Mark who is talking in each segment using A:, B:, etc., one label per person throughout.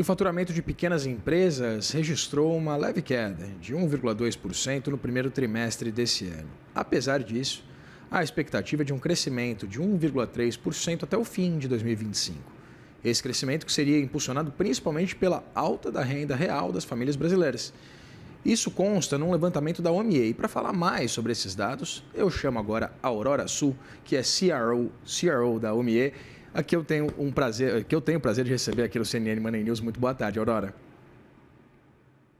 A: E o faturamento de pequenas empresas registrou uma leve queda de 1,2% no primeiro trimestre desse ano. Apesar disso, há a expectativa de um crescimento de 1,3% até o fim de 2025. Esse crescimento que seria impulsionado principalmente pela alta da renda real das famílias brasileiras. Isso consta num levantamento da OMIE. E para falar mais sobre esses dados, eu chamo agora a Aurora Sul, que é CRO da OMIE, aqui eu tenho o prazer de receber aqui no CNN Money News. Muito boa tarde, Aurora.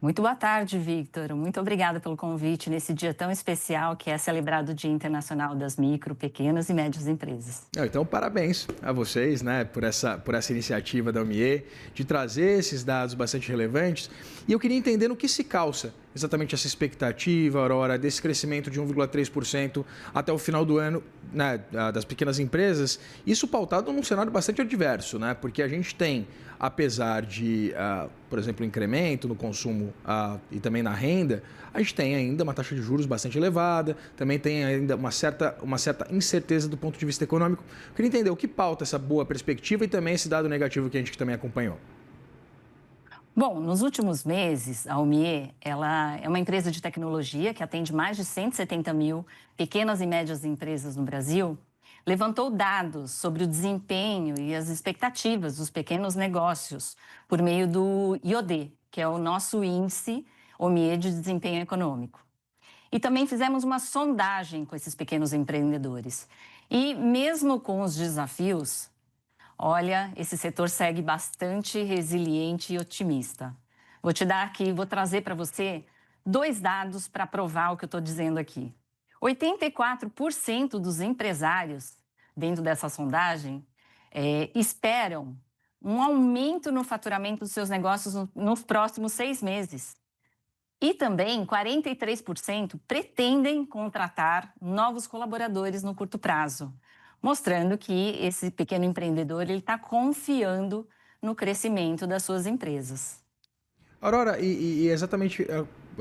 B: Muito boa tarde, Victor. Muito obrigada pelo convite nesse dia tão especial que é celebrado o Dia Internacional das Micro, Pequenas e Médias Empresas.
A: Então, parabéns a vocês, né, por essa iniciativa da OMIE de trazer esses dados bastante relevantes. E eu queria entender no que se calça exatamente essa expectativa, Aurora, desse crescimento de 1,3% até o final do ano, né, das pequenas empresas. Isso pautado num cenário bastante adverso, né, porque a gente tem, apesar de, por exemplo, incremento no consumo e também na renda, a gente tem ainda uma taxa de juros bastante elevada, também tem ainda uma certa incerteza do ponto de vista econômico. Eu queria entender o que pauta essa boa perspectiva e também esse dado negativo que a gente também acompanhou.
B: Bom, nos últimos meses, a OMIE, ela é uma empresa de tecnologia que atende mais de 170 mil pequenas e médias empresas no Brasil, levantou dados sobre o desempenho e as expectativas dos pequenos negócios por meio do IOD, que é o nosso índice OMIE de desempenho econômico. E também fizemos uma sondagem com esses pequenos empreendedores. E mesmo com os desafios, olha, esse setor segue bastante resiliente e otimista. Vou trazer para você 2 dados para provar o que eu estou dizendo aqui. 84% dos empresários, dentro dessa sondagem, esperam um aumento no faturamento dos seus negócios nos próximos 6 meses. E também 43% pretendem contratar novos colaboradores no curto prazo, mostrando que esse pequeno empreendedor está confiando no crescimento das suas empresas.
A: Aurora, e exatamente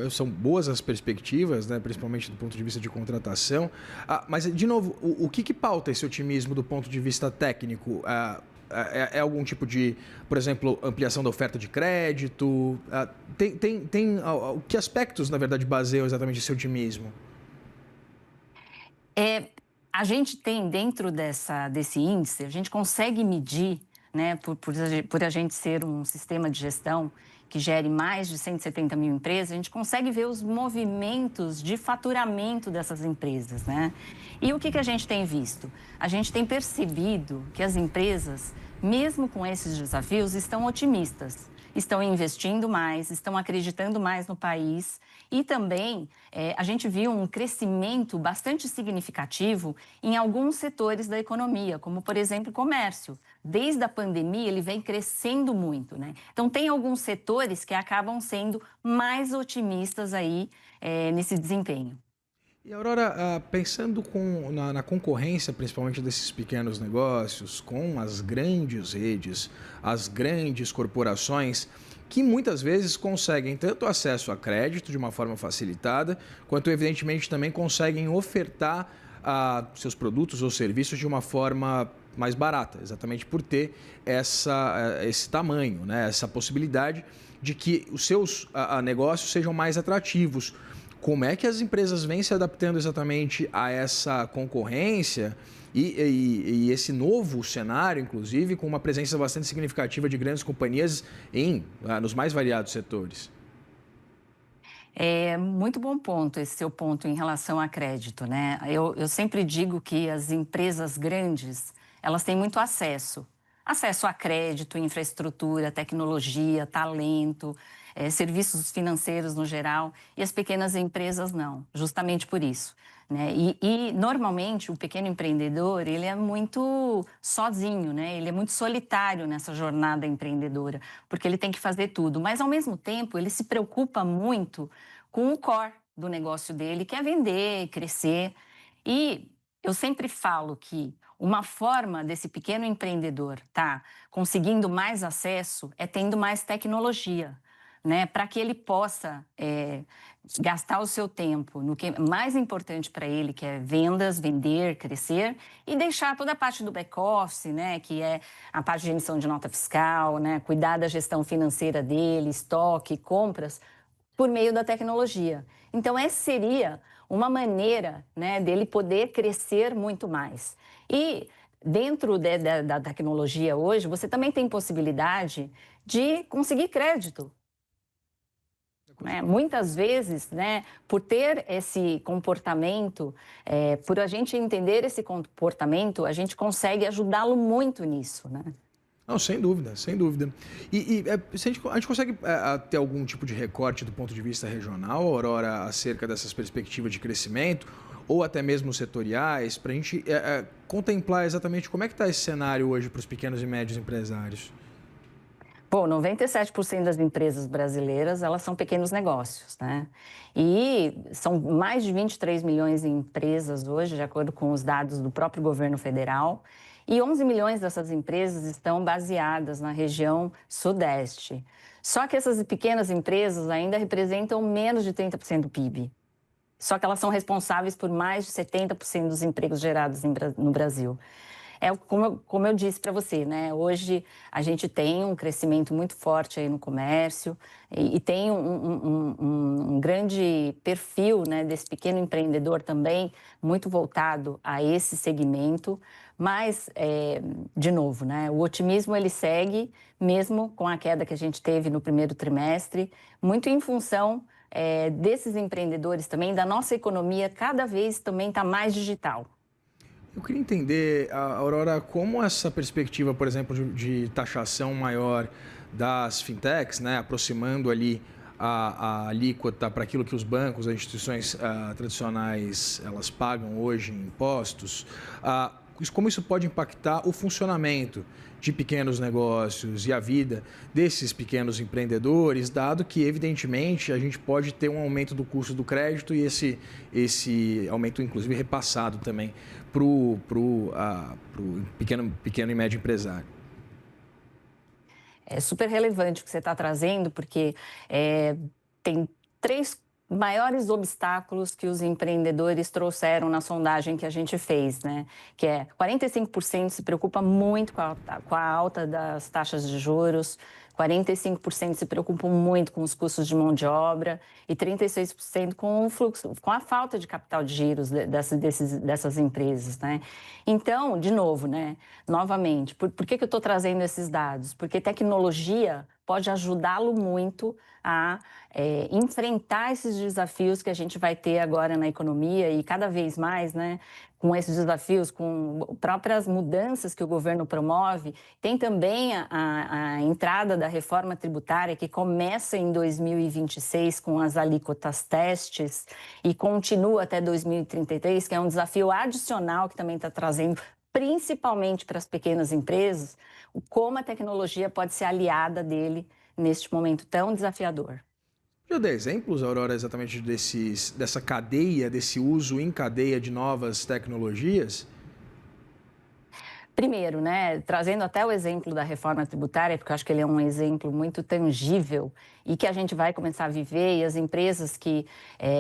A: são boas as perspectivas, né, principalmente do ponto de vista de contratação. Mas, de novo, o que pauta esse otimismo do ponto de vista técnico? É algum tipo de, por exemplo, ampliação da oferta de crédito? Que aspectos, na verdade, baseiam exatamente esse otimismo?
B: A gente tem dentro desse índice, a gente consegue medir, né, por a gente ser um sistema de gestão que gere mais de 170 mil empresas, a gente consegue ver os movimentos de faturamento dessas empresas, né? E o que a gente tem visto? A gente tem percebido que as empresas, mesmo com esses desafios, estão otimistas, estão investindo mais, estão acreditando mais no país e também a gente viu um crescimento bastante significativo em alguns setores da economia, como, por exemplo, o comércio. Desde a pandemia, ele vem crescendo muito, né? Então, tem alguns setores que acabam sendo mais otimistas aí nesse desempenho.
A: E, Aurora, pensando na concorrência, principalmente desses pequenos negócios, com as grandes redes, as grandes corporações, que muitas vezes conseguem tanto acesso a crédito de uma forma facilitada, quanto, evidentemente, também conseguem ofertar seus produtos ou serviços de uma forma mais barata, exatamente por ter esse tamanho, né? Essa possibilidade de que os seus negócios sejam mais atrativos. Como é que as empresas vêm se adaptando exatamente a essa concorrência e esse novo cenário, inclusive, com uma presença bastante significativa de grandes companhias nos mais variados setores?
B: É muito bom ponto esse seu ponto em relação a crédito, né? Eu sempre digo que as empresas grandes, elas têm muito acesso. Acesso a crédito, infraestrutura, tecnologia, talento, serviços financeiros no geral, e as pequenas empresas não, justamente por isso, né? Normalmente o pequeno empreendedor, ele é muito sozinho, né? Ele é muito solitário nessa jornada empreendedora, porque ele tem que fazer tudo, mas ao mesmo tempo ele se preocupa muito com o core do negócio dele, que é vender, crescer. E eu sempre falo que uma forma desse pequeno empreendedor conseguindo mais acesso é tendo mais tecnologia. né, para que ele possa gastar o seu tempo no que é mais importante para ele, que é vendas, vender, crescer, e deixar toda a parte do back-office, né, que é a parte de emissão de nota fiscal, né, cuidar da gestão financeira dele, estoque, compras, por meio da tecnologia. Então, essa seria uma maneira, né, dele poder crescer muito mais. E dentro da tecnologia hoje, você também tem possibilidade de conseguir crédito, né? Muitas vezes, né, por ter esse comportamento, por a gente entender esse comportamento, a gente consegue ajudá-lo muito nisso, né?
A: Não, sem dúvida, sem dúvida. Se a gente consegue ter algum tipo de recorte do ponto de vista regional, Aurora, acerca dessas perspectivas de crescimento, ou até mesmo setoriais, para a gente contemplar exatamente como é que está esse cenário hoje para os pequenos e médios empresários?
B: Bom, 97% das empresas brasileiras, elas são pequenos negócios, né? E são mais de 23 milhões de empresas hoje, de acordo com os dados do próprio governo federal, e 11 milhões dessas empresas estão baseadas na região sudeste. Só que essas pequenas empresas ainda representam menos de 30% do PIB. Só que elas são responsáveis por mais de 70% dos empregos gerados no Brasil. Como eu disse para você, né? Hoje a gente tem um crescimento muito forte aí no comércio e tem um grande perfil, né, desse pequeno empreendedor também, muito voltado a esse segmento. Mas, de novo, né, o otimismo ele segue, mesmo com a queda que a gente teve no primeiro trimestre, muito em função desses empreendedores também, da nossa economia cada vez também está mais digital.
A: Eu queria entender, Aurora, como essa perspectiva, por exemplo, de taxação maior das fintechs, né, aproximando ali a alíquota para aquilo que os bancos, as instituições tradicionais, elas pagam hoje em impostos, como isso pode impactar o funcionamento de pequenos negócios e a vida desses pequenos empreendedores, dado que, evidentemente, a gente pode ter um aumento do custo do crédito e esse aumento, inclusive, repassado também para o pequeno e médio empresário.
B: É super relevante o que você está trazendo, porque tem três maiores obstáculos que os empreendedores trouxeram na sondagem que a gente fez, né? Que 45% se preocupa muito com a alta das taxas de juros, 45% se preocupam muito com os custos de mão de obra e 36% com o fluxo, com a falta de capital de giros dessas empresas, né? Então, de novo, né? Novamente, por que eu estou trazendo esses dados? Porque tecnologia pode ajudá-lo muito a enfrentar esses desafios que a gente vai ter agora na economia e cada vez mais, né, com esses desafios, com próprias mudanças que o governo promove. Tem também a entrada da reforma tributária que começa em 2026 com as alíquotas testes e continua até 2033, que é um desafio adicional que também está trazendo, principalmente para as pequenas empresas, como a tecnologia pode ser aliada dele neste momento tão desafiador.
A: Já dei exemplos, Aurora, exatamente dessa cadeia, desse uso em cadeia de novas tecnologias?
B: Primeiro, né, trazendo até o exemplo da reforma tributária, porque eu acho que ele é um exemplo muito tangível e que a gente vai começar a viver, e as empresas que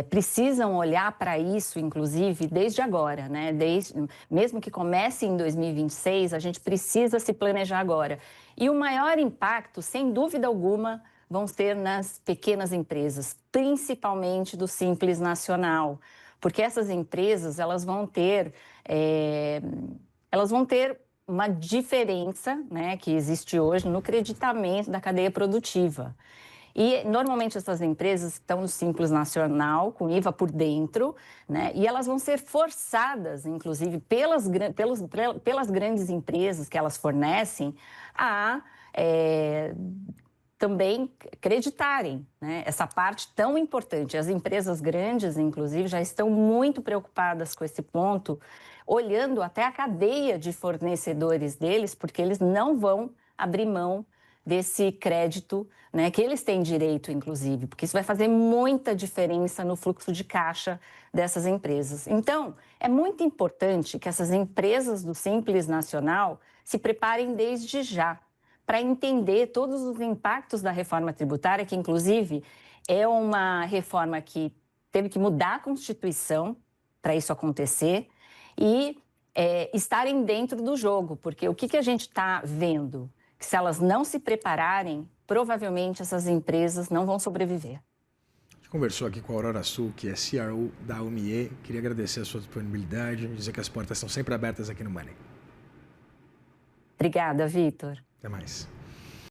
B: precisam olhar para isso, inclusive, desde agora, né? Mesmo que comece em 2026, a gente precisa se planejar agora. E o maior impacto, sem dúvida alguma, vão ser nas pequenas empresas, principalmente do Simples Nacional, porque essas empresas elas vão ter uma diferença, né, que existe hoje no creditamento da cadeia produtiva. E, normalmente, essas empresas estão no Simples Nacional, com IVA por dentro, né, e elas vão ser forçadas, inclusive, pelas grandes empresas que elas fornecem, a também creditarem, né, essa parte tão importante. As empresas grandes, inclusive, já estão muito preocupadas com esse ponto, olhando até a cadeia de fornecedores deles, porque eles não vão abrir mão desse crédito, né, que eles têm direito, inclusive, porque isso vai fazer muita diferença no fluxo de caixa dessas empresas. Então, é muito importante que essas empresas do Simples Nacional se preparem desde já, para entender todos os impactos da reforma tributária, que inclusive é uma reforma que teve que mudar a Constituição para isso acontecer e estarem dentro do jogo, porque o que a gente está vendo? Que se elas não se prepararem, provavelmente essas empresas não vão sobreviver.
A: A gente conversou aqui com a Aurora Sul, que é CRO da Aumie. Queria agradecer a sua disponibilidade, dizer que as portas estão sempre abertas aqui no Money.
B: Obrigada, Vitor.
A: Até mais.